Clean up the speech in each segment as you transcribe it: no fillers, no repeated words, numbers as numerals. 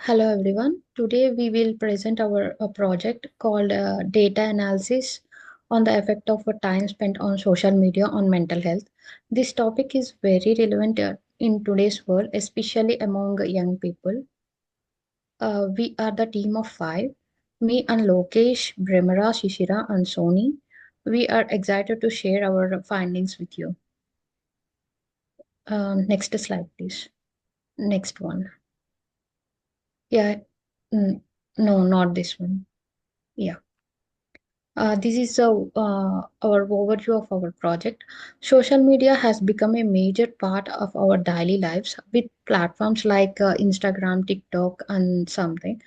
Hello everyone. Today we will present our project called Data Analysis on the effect of time spent on social media on mental health. This topic is very relevant in today's world, especially among young people. We are the team of five, me and Lokesh, Bremara, Shishira and Sony. We are excited to share our findings with you. Next slide, please. Next one. Yeah, no, not this one. Yeah. This is our overview of our project. Social media has become a major part of our daily lives with platforms like Instagram, TikTok, and something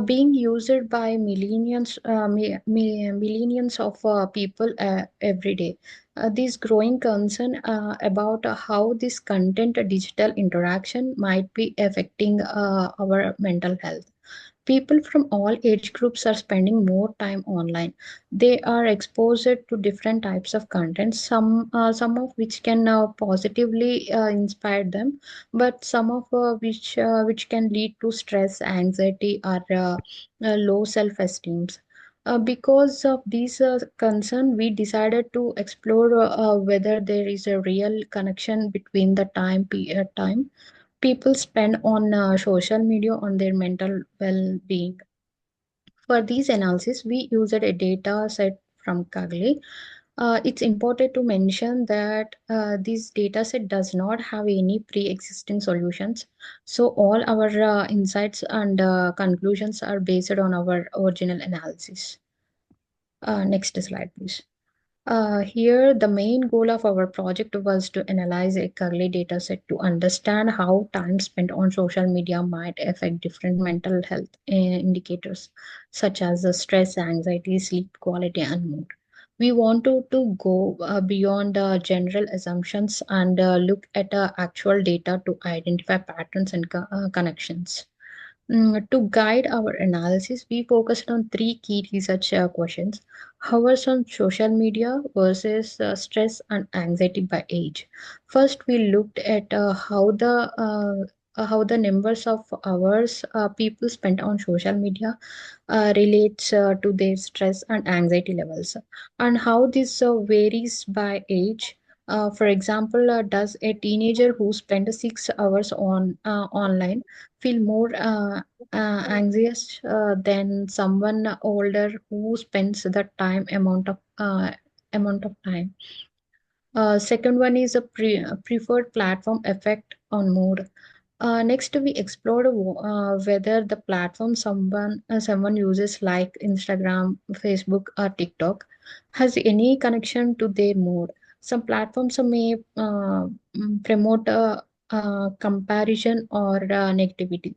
being used by millions of people every day. This growing concern about how this content digital interaction might be affecting our mental health. People from all age groups are spending more time online. They are exposed to different types of content, some of which can positively inspire them, but some of which can lead to stress, anxiety, or low self-esteem. Because of these concern, we decided to explore whether there is a real connection between the time people spend on social media on their mental well-being. For these analysis, we used a data set from Kaggle. It's important to mention that this data set does not have any pre-existing solutions. So all our insights and conclusions are based on our original analysis. Next slide, please. Here, the main goal of our project was to analyze a Kaggle dataset to understand how time spent on social media might affect different mental health indicators, such as stress, anxiety, sleep quality, and mood. We wanted to go beyond general assumptions and look at actual data to identify patterns and connections. To guide our analysis, we focused on three key research questions: hours on social media versus stress and anxiety by age. First, we looked at how the numbers of hours people spent on social media relates to their stress and anxiety levels, and how this varies by age. For example, does a teenager who spends 6 hours on online feel more anxious than someone older who spends the amount of time? Second one is a preferred platform effect on mood. Next, we explored whether the platform someone uses, like Instagram, Facebook, or TikTok, has any connection to their mood. Some platforms may promote comparison or negativity,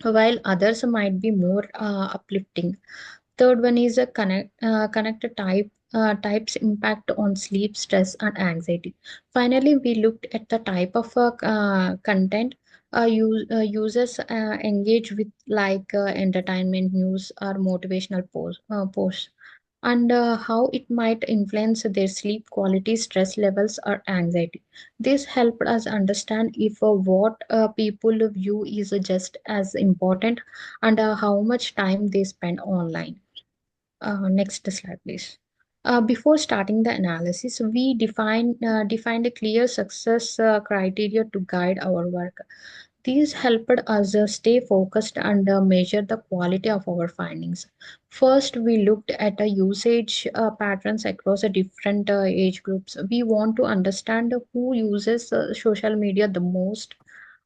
while others might be more uplifting. Third one is a connected types impact on sleep, stress, and anxiety. Finally, we looked at the type of content users engage with, like entertainment, news, or motivational posts, and how it might influence their sleep quality, stress levels, or anxiety. This helped us understand if what people view is just as important, and how much time they spend online. Next slide, please. Before starting the analysis, we defined a clear success criteria to guide our work. These helped us stay focused and measure the quality of our findings. First, we looked at the usage patterns across the different age groups. We want to understand who uses social media the most,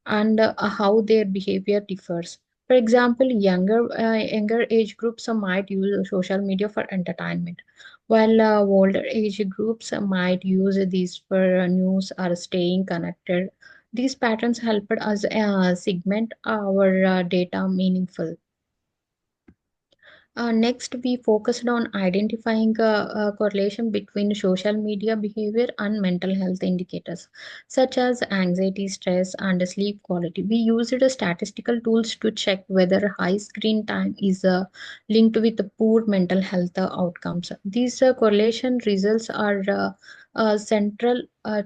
and how their behavior differs. For example, younger age groups might use social media for entertainment, while older age groups might use these for news or staying connected. These patterns helped us segment our data meaningful. Next, we focused on identifying a correlation between social media behavior and mental health indicators, such as anxiety, stress, and sleep quality. We used statistical tools to check whether high screen time is linked with the poor mental health outcomes. These correlation results are central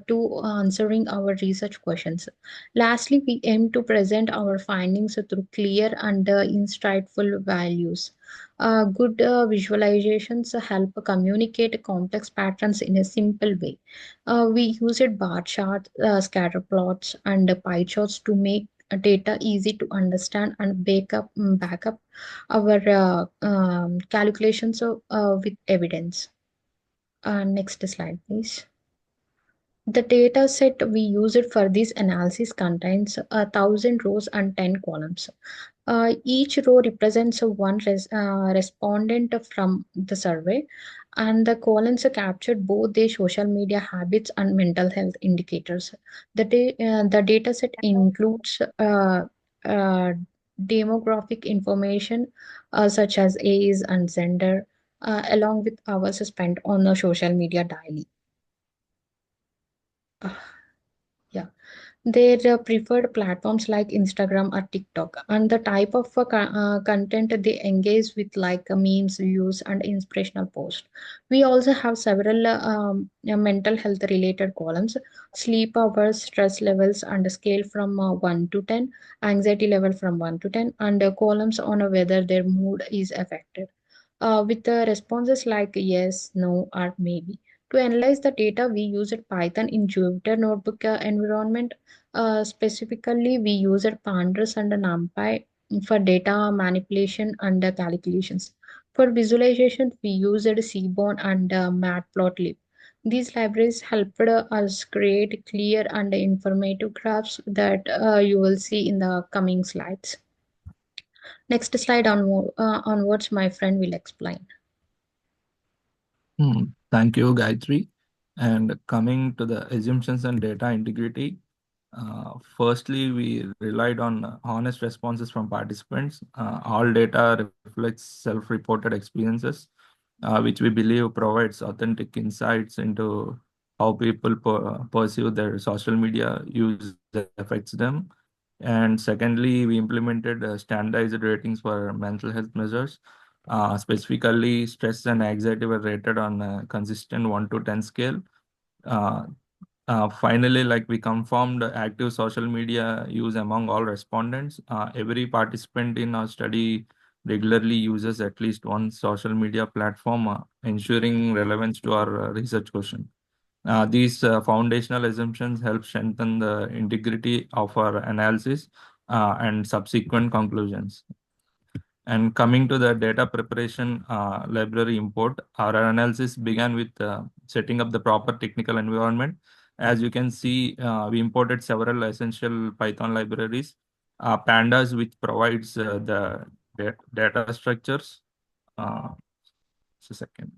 to answering our research questions. Lastly, we aim to present our findings through clear and insightful values. Good visualizations help communicate complex patterns in a simple way. We used bar charts, scatter plots, and pie charts to make data easy to understand and back up our calculations with evidence. Next slide, please. The data set we used for this analysis contains 1,000 rows and 10 columns. Each row represents one respondent from the survey, and the columns captured both their social media habits and mental health indicators. The data set includes uh, demographic information such as age and gender, along with hours spent on the social media daily. Uh, yeah. Their preferred platforms like Instagram or TikTok, and the type of content they engage with, like memes, views, and inspirational posts. We also have several mental health related columns: sleep hours, stress levels, and a scale from 1 to 10, anxiety level from 1 to 10, and columns on whether their mood is affected with the responses like yes, no, or maybe. To analyze the data, we used Python in Jupyter Notebook environment. Specifically, we used Pandas and NumPy for data manipulation and calculations. For visualization, we used Seaborn and Matplotlib. These libraries helped us create clear and informative graphs that you will see in the coming slides. Next slide onwards, my friend will explain. Thank you, Gayatri. And coming to the assumptions and data integrity, firstly, we relied on honest responses from participants. All data reflects self-reported experiences, which we believe provides authentic insights into how people perceive their social media use affects them. And secondly, we implemented standardized ratings for mental health measures. Specifically, stress and anxiety were rated on a consistent 1 to 10 scale. Uh, Finally, like we confirmed active social media use among all respondents. Every participant in our study regularly uses at least one social media platform, ensuring relevance to our research question. These foundational assumptions help strengthen the integrity of our analysis and subsequent conclusions. And coming to the data preparation library import, our analysis began with setting up the proper technical environment. As you can see, we imported several essential Python libraries. Pandas, which provides the data structures. Uh, just a second.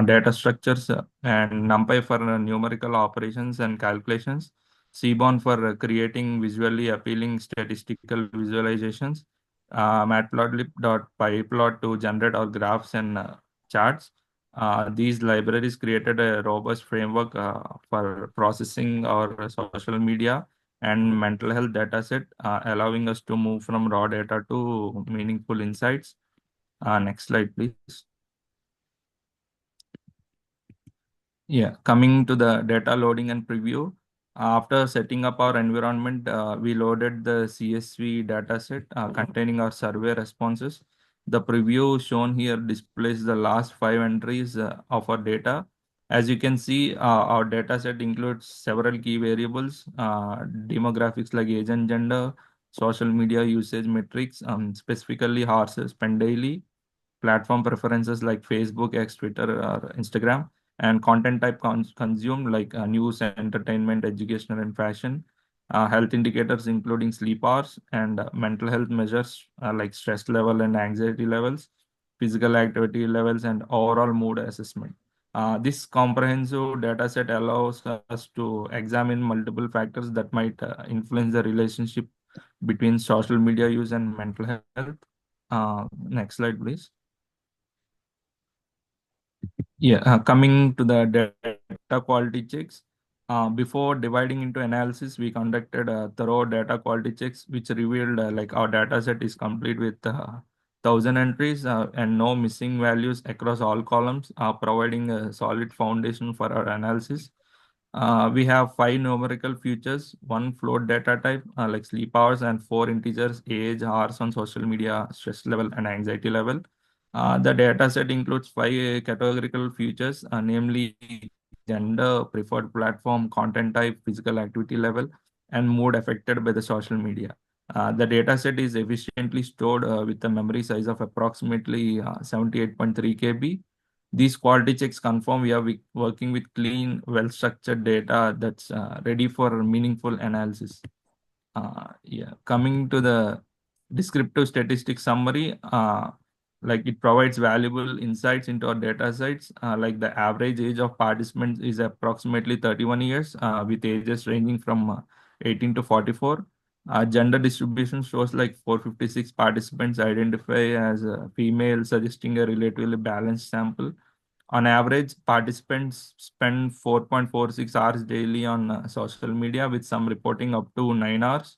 Data structures and NumPy for numerical operations and calculations, Seaborn for creating visually appealing statistical visualizations, Matplotlib.pyplot to generate our graphs and charts. These libraries created a robust framework for processing our social media and mental health dataset, allowing us to move from raw data to meaningful insights. Next slide, please. Yeah, coming to the data loading and preview. After setting up our environment, we loaded the CSV dataset containing our survey responses. The preview shown here displays the last 5 entries of our data. As you can see, our dataset includes several key variables, demographics like age and gender, social media usage metrics, specifically hours spent daily, platform preferences like Facebook, X, Twitter, or Instagram, and content type consumed like news, entertainment, educational, and fashion. Health indicators including sleep hours and mental health measures like stress level and anxiety levels, physical activity levels, and overall mood assessment. This comprehensive data set allows us to examine multiple factors that might influence the relationship between social media use and mental health. Next slide, please. Yeah, coming to the data quality checks. Before dividing into analysis, we conducted thorough data quality checks, which revealed like our data set is complete with 1,000 entries and no missing values across all columns, providing a solid foundation for our analysis. We have five numerical features, one float data type like sleep hours, and four integers, age, hours on social media, stress level, and anxiety level. The data set includes five categorical features, namely gender, preferred platform, content type, physical activity level, and mood affected by the social media. The data set is efficiently stored with a memory size of approximately 78.3 KB. These quality checks confirm we are working with clean, well-structured data that's ready for meaningful analysis. Yeah, coming to the descriptive statistics summary, like it provides valuable insights into our data sets. Like the average age of participants is approximately 31 years, with ages ranging from 18 to 44. Gender distribution shows like 456 participants identify as female, suggesting a relatively balanced sample. On average, participants spend 4.46 hours daily on social media, with some reporting up to 9 hours.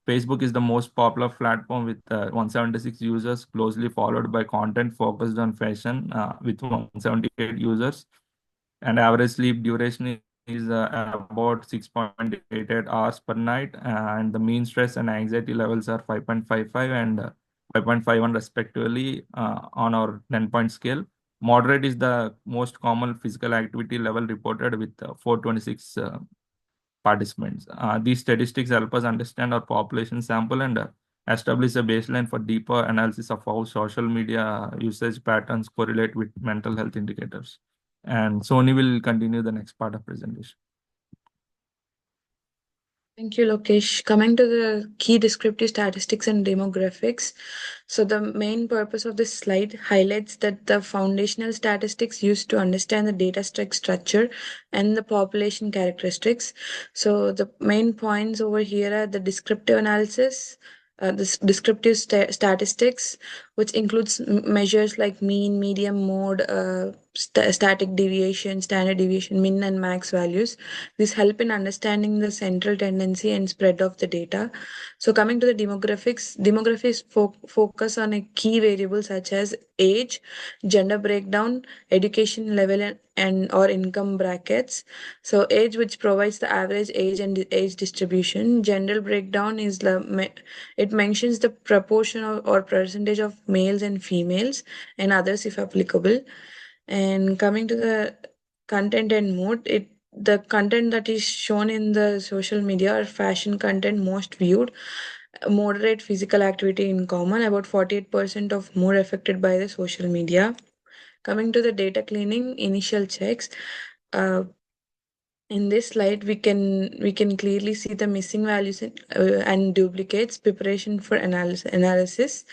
Facebook is the most popular platform with 176 users, closely followed by content focused on fashion with 178 users. And average sleep duration is about 6.88 hours per night. And the mean stress and anxiety levels are 5.55 and 5.51 respectively on our 10-point scale. Moderate is the most common physical activity level reported with 426 participants. These statistics help us understand our population sample and establish a baseline for deeper analysis of how social media usage patterns correlate with mental health indicators. And Sony will continue the next part of presentation. Thank you, Lokesh. Coming to the key descriptive statistics and demographics. So, the main purpose of this slide highlights that the foundational statistics used to understand the data structure and the population characteristics. So, the main points over here are the descriptive analysis, this descriptive statistics, which includes measures like mean, median, mode, static deviation, standard deviation, min and max values. This help in understanding the central tendency and spread of the data. So coming to the demographics, demographics focus on a key variable such as age, gender breakdown, education level, and or income brackets. So age, which provides the average age and age distribution. Gender breakdown is it mentions the proportion or percentage of males and females and others if applicable. And coming to the content and mood, the content that is shown in the social media or fashion content most viewed, moderate physical activity in common, about 48% of more affected by the social media. Coming to the data cleaning, initial checks. Uh, in this slide, we can clearly see the missing values and duplicates preparation for analysis.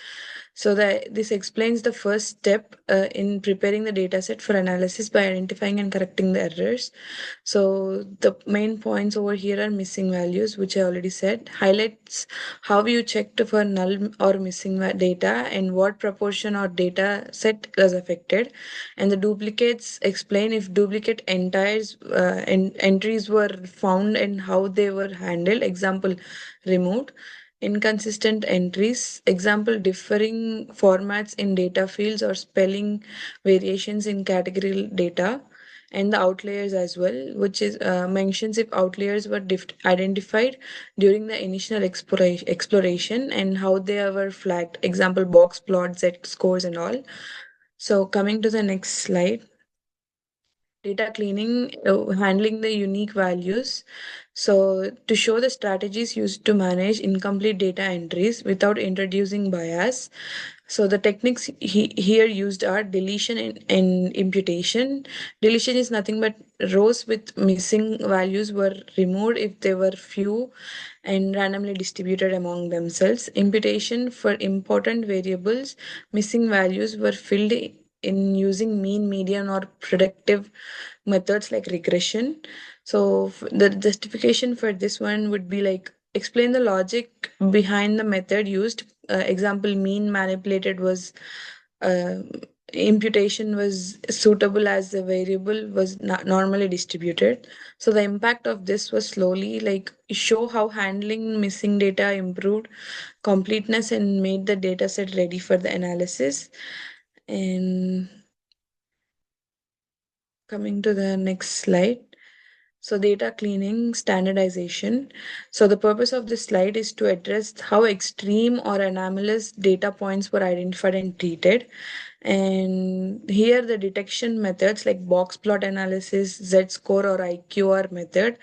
So that this explains the first step in preparing the dataset for analysis by identifying and correcting the errors. So the main points over here are missing values, which I already said. Highlights how you checked for null or missing data and what proportion or data set was affected. And the duplicates explain if duplicate entries were found and how they were handled. Example, removed. Inconsistent entries, example, differing formats in data fields or spelling variations in category data, and the outliers as well, which is mentions if outliers were identified during the initial exploration and how they were flagged, example, box plots, z scores, and all. So coming to the next slide, data cleaning, handling the unique values. So, to show the strategies used to manage incomplete data entries without introducing bias. So, the techniques here used are deletion and imputation. Deletion is nothing but rows with missing values were removed if they were few and randomly distributed among themselves. Imputation, for important variables, missing values were filled in using mean, median, or predictive methods like regression. So the justification for this one would be like explain the logic behind the method used. Example, mean manipulated was uh, imputation was suitable as the variable was normally distributed. So the impact of this was slowly like show how handling missing data improved completeness and made the data set ready for the analysis. And coming to the next slide. So, data cleaning, standardization. So, the purpose of this slide is to address how extreme or anomalous data points were identified and treated. And here, the detection methods like box plot analysis, Z score, or IQR method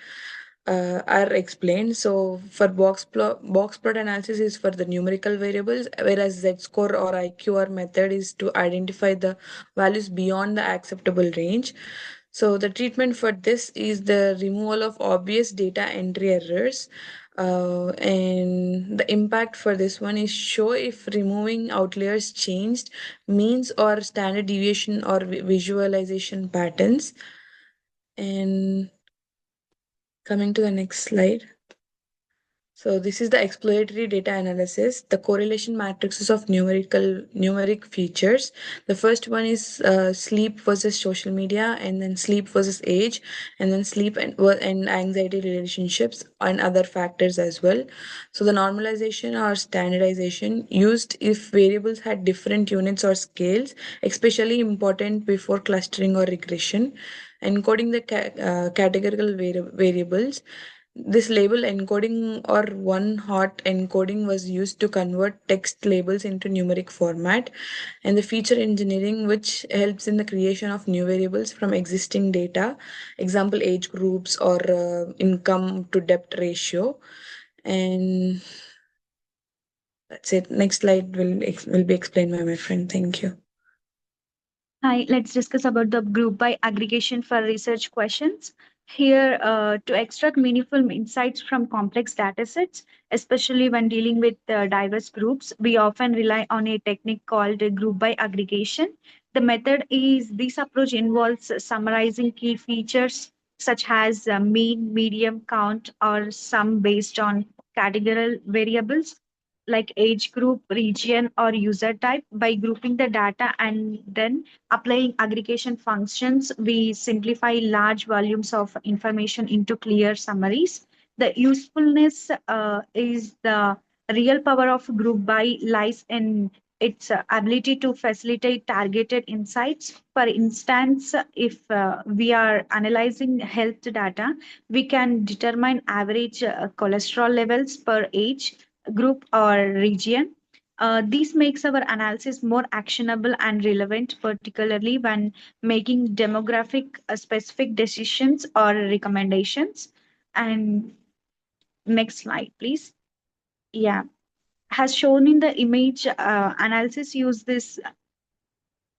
are explained. So, for box plot analysis is for the numerical variables, whereas Z score or IQR method is to identify the values beyond the acceptable range. So the treatment for this is the removal of obvious data entry errors. And the impact for this one is show if removing outliers changed means or standard deviation or visualization patterns. And coming to the next slide. So this is the exploratory data analysis, the correlation matrices of numeric features. The first one is sleep versus social media, and then sleep versus age, and then sleep and anxiety relationships and other factors as well. So the normalization or standardization used if variables had different units or scales, especially important before clustering or regression. Encoding the categorical variables, this label encoding or one hot encoding was used to convert text labels into numeric format, and the feature engineering, which helps in the creation of new variables from existing data, example age groups or income to debt ratio. And that's it. Next slide will be explained by my friend. Thank you. Hi, let's discuss about the group by aggregation for research questions. Here, to extract meaningful insights from complex data sets, especially when dealing with diverse groups, we often rely on a technique called group by aggregation. The method is this approach involves summarizing key features such as mean, medium, count, or sum based on categorical variables like age group, region, or user type by grouping the data and then applying aggregation functions, we simplify large volumes of information into clear summaries. The usefulness is the real power of group by lies in its ability to facilitate targeted insights. For instance, if we are analyzing health data, we can determine average cholesterol levels per age group or region. This makes our analysis more actionable and relevant, particularly when making demographic specific decisions or recommendations. And next slide, please. Yeah, has shown in the image, analysis use this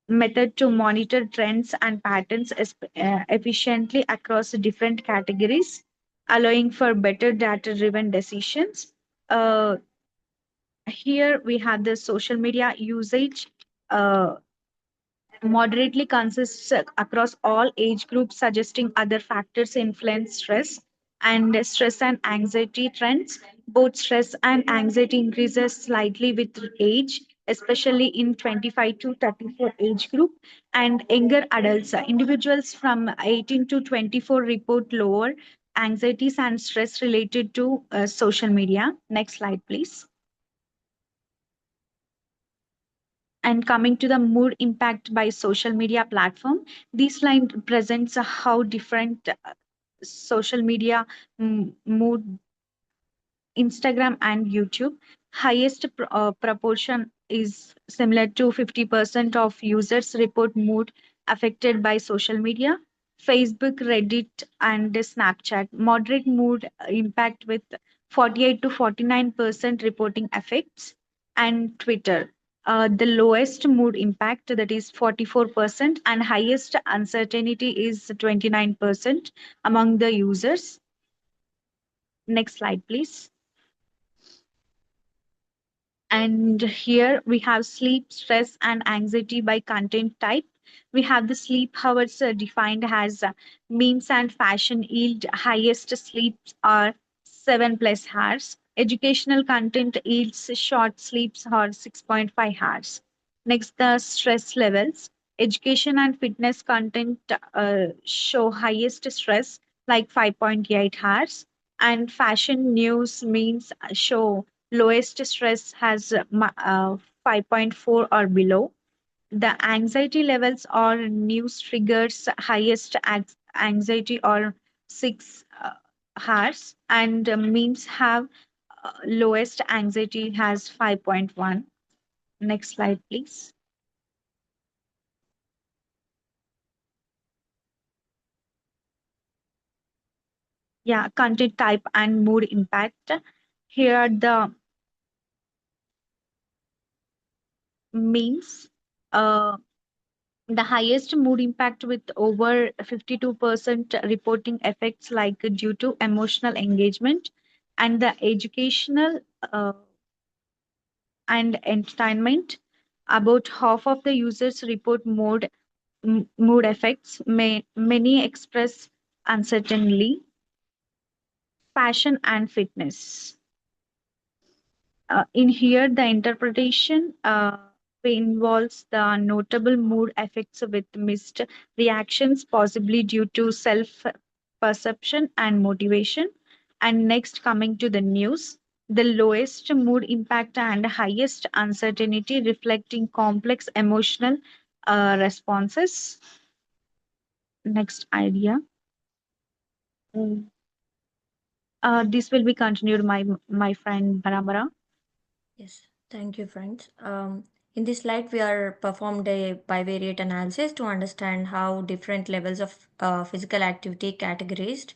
method to monitor trends and patterns efficiently across different categories, allowing for better data driven decisions. Uh, Here we have the social media usage. Uh, Moderately consists across all age groups, suggesting other factors influence stress and anxiety trends. Both stress and anxiety increases slightly with age, especially in 25 to 34 age group and younger adults. Individuals from 18 to 24 report lower anxieties and stress related to social media. Next slide, please. And coming to the mood impact by social media platform, this line presents how different social media mood Instagram and YouTube. Highest proportion is similar to 50% of users report mood affected by social media. Facebook, Reddit, and Snapchat. Moderate mood impact with 48 to 49% reporting effects. And Twitter. The lowest mood impact, that is 44%, and highest uncertainty is 29% among the users. Next slide, please. And here we have sleep, stress, and anxiety by content type. We have the sleep hours defined as means and fashion yield highest sleeps are 7 plus hours. Educational content yields short sleeps are 6.5 hours. Next, the stress levels. Education and fitness content show highest stress, like 5.8 hours, and fashion news means show lowest stress has 5.4 or below. The anxiety levels or news triggers highest anxiety or 6 hours, and memes have lowest anxiety has 5.1. Next slide, please. Yeah, content type and mood impact. Here are the memes. Uh, the highest mood impact with over 52% reporting effects like due to emotional engagement, and the educational uh, and entertainment. About half of the users report mood effects. Many express uncertainty. Fashion and fitness. In here, the interpretation involves the notable mood effects with mixed reactions, possibly due to self perception and motivation. And next, coming to the news, the lowest mood impact and highest uncertainty, reflecting complex emotional responses. Next idea. Mm. This will be continued, my friend Barabara. Yes, thank you, friends. In this slide, we are performed a bivariate analysis to understand how different levels of physical activity categorized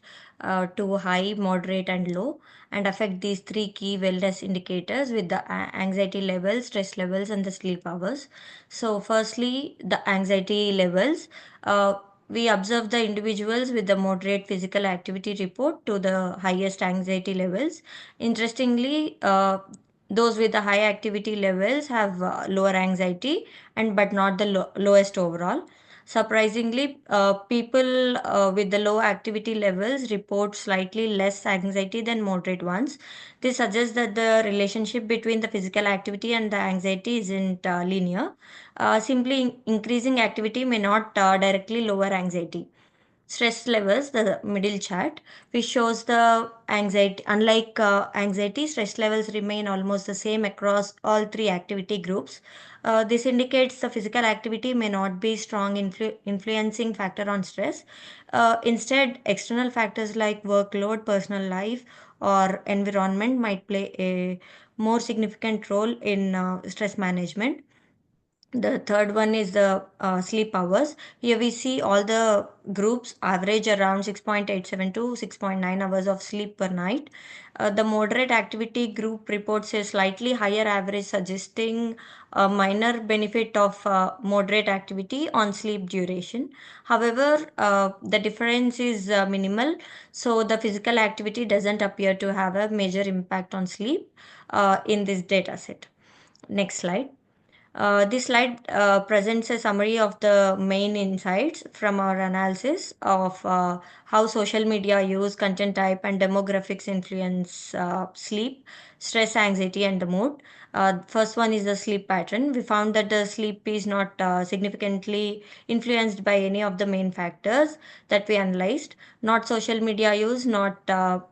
to high, moderate, and low, and affect these three key wellness indicators with the anxiety levels, stress levels, and the sleep hours. So, firstly, the anxiety levels. We observe the individuals with the moderate physical activity report to the highest anxiety levels. Interestingly, those with the high activity levels have lower anxiety and but not the lowest overall. Surprisingly, people with the low activity levels report slightly less anxiety than moderate ones. This suggests that the relationship between the physical activity and the anxiety isn't linear. Simply increasing activity may not directly lower anxiety. Stress levels, the middle chart, which shows the anxiety. Unlike anxiety, stress levels remain almost the same across all three activity groups. This indicates the physical activity may not be strong influencing factor on stress. Instead, external factors like workload, personal life, or environment might play a more significant role in stress management. The third one is the sleep hours. Here we see all the groups average around 6.87 to 6.9 hours of sleep per night. The moderate activity group reports a slightly higher average, suggesting a minor benefit of moderate activity on sleep duration. However, the difference is minimal, so the physical activity doesn't appear to have a major impact on sleep in this data set. Next slide. This slide presents a summary of the main insights from our analysis of how social media use, content type, and demographics influence sleep, stress, anxiety, and the mood. First one is the sleep pattern. We found that the sleep is not significantly influenced by any of the main factors that we analyzed. Not social media use, not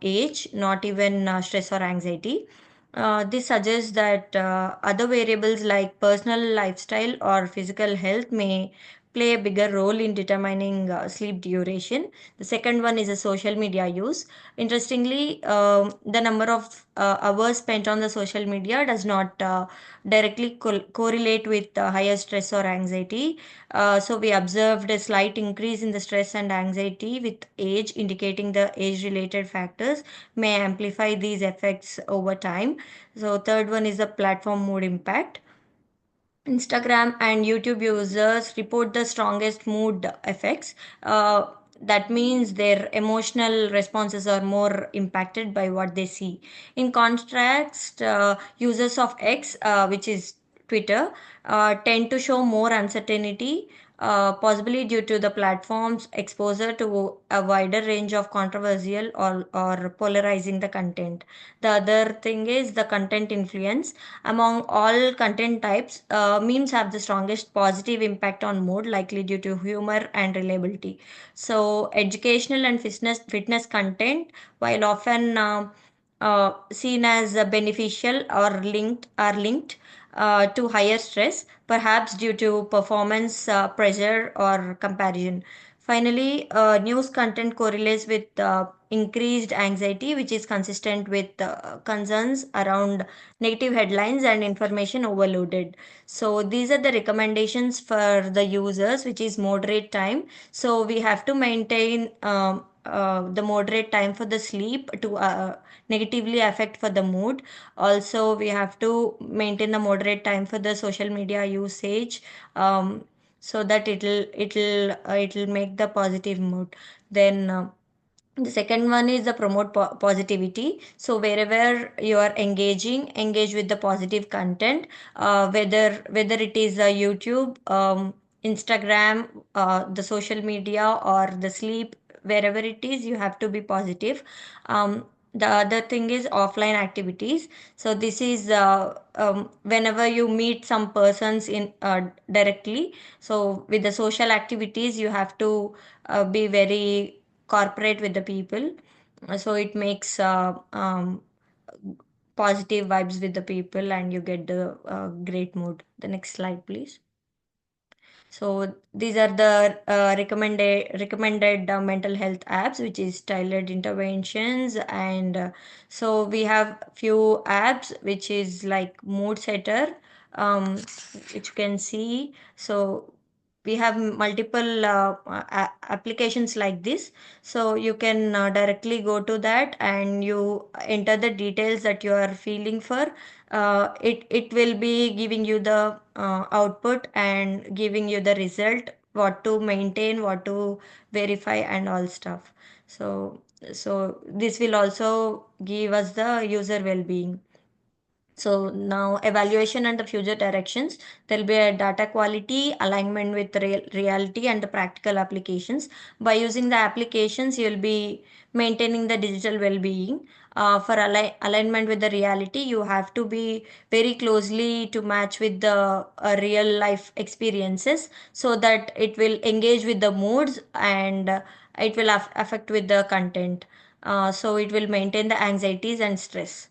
age, not even stress or anxiety. This suggests that other variables like personal lifestyle or physical health may play a bigger role in determining sleep duration. The second one is a social media use. Interestingly, the number of hours spent on the social media does not directly correlate with higher stress or anxiety. So we observed a slight increase in the stress and anxiety with age, indicating the age-related factors may amplify these effects over time. So third one is the platform mood impact. Instagram and YouTube users report the strongest mood effects. That means their emotional responses are more impacted by what they see. In contrast, users of X, which is Twitter, tend to show more uncertainty. possibly due to the platform's exposure to a wider range of controversial or polarizing the content. The other thing is the content influence. Among all content types, memes have the strongest positive impact on mood, likely due to humor and reliability. So, educational and fitness content, while often seen as beneficial or linked to higher stress, perhaps due to performance pressure or comparison. Finally, news content correlates with increased anxiety, which is consistent with concerns around negative headlines and information overloaded. So, these are the recommendations for the users, which is moderate time. So, we have to maintain the moderate time for the sleep to negatively affect for the mood. Also, we have to maintain the moderate time for the social media usage, so that it'll make the positive mood. Then the second one is the promote positivity. So wherever you are engage with the positive content, whether it is YouTube, Instagram, the social media, or the sleep, wherever it is, you have to be positive. The other thing is offline activities. So this is whenever you meet some persons in directly. So with the social activities, you have to be very corporate with the people. So it makes positive vibes with the people, and you get the great mood. The next slide, please. So these are the recommended mental health apps, which is tailored interventions. And so we have few apps, which is like mood setter, which you can see. So we have multiple applications like this. So you can directly go to that and you enter the details that you are feeling for. It will be giving you the output and giving you the result, what to maintain, what to verify, and all stuff. So this will also give us the user well-being. So now evaluation and the future directions. There'll be a data quality, alignment with reality, and the practical applications. By using the applications, you'll be maintaining the digital well-being. For alignment with the reality, you have to be very closely to match with the real life experiences, so that it will engage with the moods, and it will affect with the content. So it will maintain the anxieties and stress.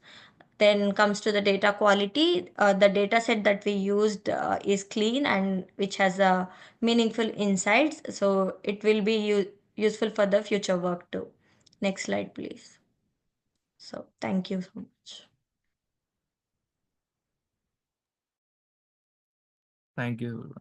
Then comes to the data quality. The data set that we used is clean and which has meaningful insights. So it will be useful for the future work too. Next slide, please. So thank you so much. Thank you.